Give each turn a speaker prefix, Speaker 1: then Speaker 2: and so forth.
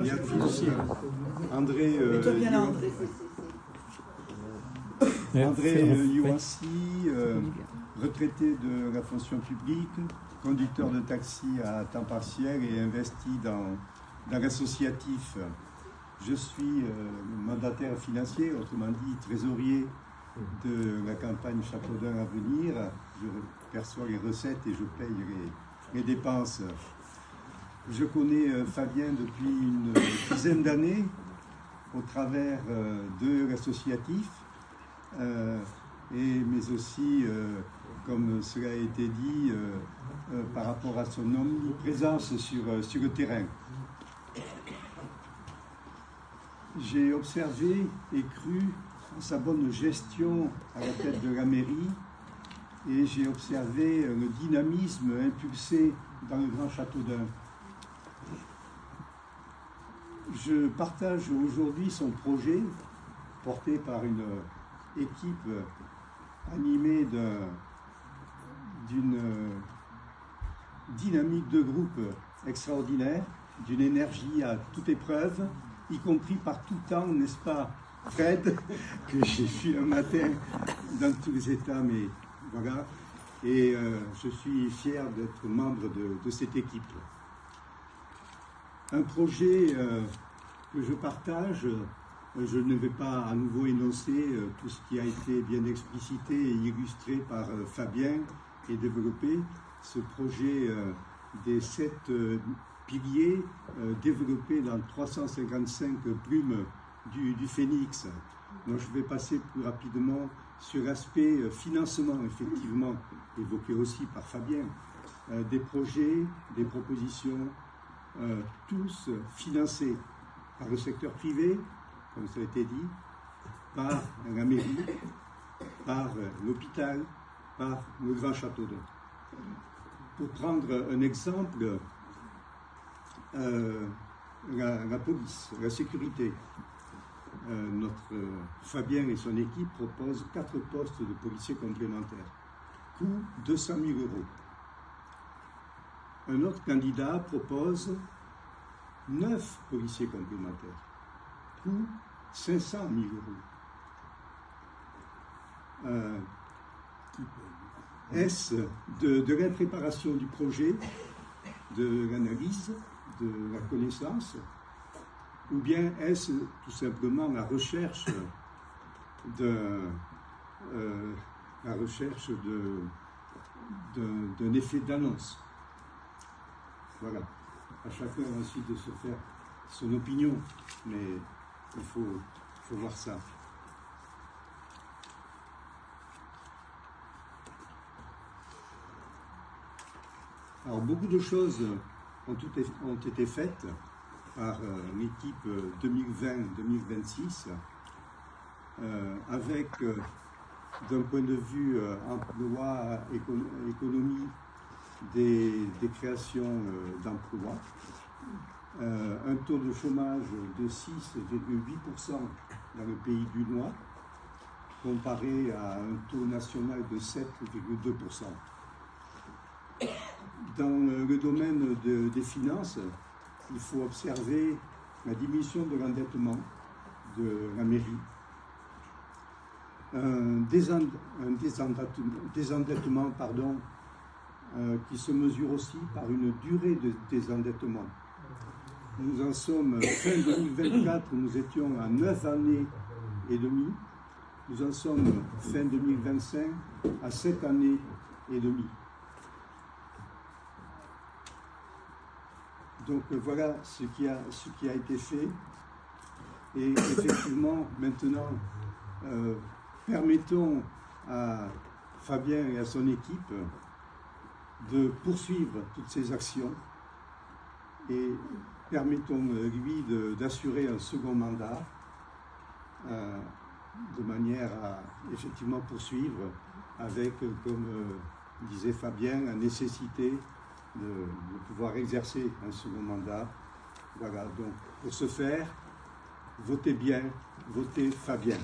Speaker 1: et à tous. André Youassi, retraité de la fonction publique, conducteur de taxi à temps partiel et investi dans l'associatif. Je suis mandataire financier, autrement dit trésorier de la campagne Châteaudun à venir. Je perçois les recettes et je paye les dépenses. Je connais Fabien depuis une dizaine d'années au travers de l'associatif, mais aussi, comme cela a été dit, par rapport à son omniprésence sur le terrain. J'ai observé et cru en sa bonne gestion à la tête de la mairie et j'ai observé le dynamisme impulsé dans le Grand Châteaudun. Je partage aujourd'hui son projet porté par une équipe animée d'une dynamique de groupe extraordinaire, d'une énergie à toute épreuve, y compris par tout temps, n'est-ce pas, Fred, que j'ai vu un matin dans tous les états, mais voilà. Et je suis fier d'être membre de cette équipe. Un projet que je partage, je ne vais pas à nouveau énoncer tout ce qui a été bien explicité et illustré par Fabien et développé. Ce projet des 7 piliers développés dans 355 plumes du Phénix. Donc je vais passer plus rapidement sur l'aspect financement, effectivement, évoqué aussi par Fabien. Des projets, des propositions, tous financés par le secteur privé, comme ça a été dit, par la mairie, par l'hôpital, par le Grand Châteaudun. Pour prendre un exemple, la police, la sécurité. Notre Fabien et son équipe proposent 4 postes de policiers complémentaires. Coût 200 000 €. Un autre candidat propose 9 policiers complémentaires. Coût 500 000 €. Est-ce de l'impréparation du projet, de l'analyse, de la connaissance, ou bien est-ce tout simplement la recherche d'un effet d'annonce? Voilà. À chacun ensuite de se faire son opinion, mais il faut voir ça. Alors, beaucoup de choses ont été faites par l'équipe 2020-2026, avec, d'un point de vue emploi, économie, des créations d'emplois, un taux de chômage de 6,8% dans le pays du Noir, comparé à un taux national de 7,2%. Dans le domaine des finances, il faut observer la diminution de l'endettement de la mairie, un désendettement qui se mesure aussi par une durée de désendettement. Nous en sommes fin 2024, nous étions à 9 années et demie. Nous en sommes fin 2025 à 7 années et demie. Donc voilà ce qui a été fait. Et effectivement, maintenant, permettons à Fabien et à son équipe de poursuivre toutes ces actions et permettons-lui d'assurer un second mandat de manière à effectivement poursuivre avec, comme disait Fabien, la nécessité de pouvoir exercer un second mandat. Voilà, donc pour ce faire, votez bien, votez Fabien.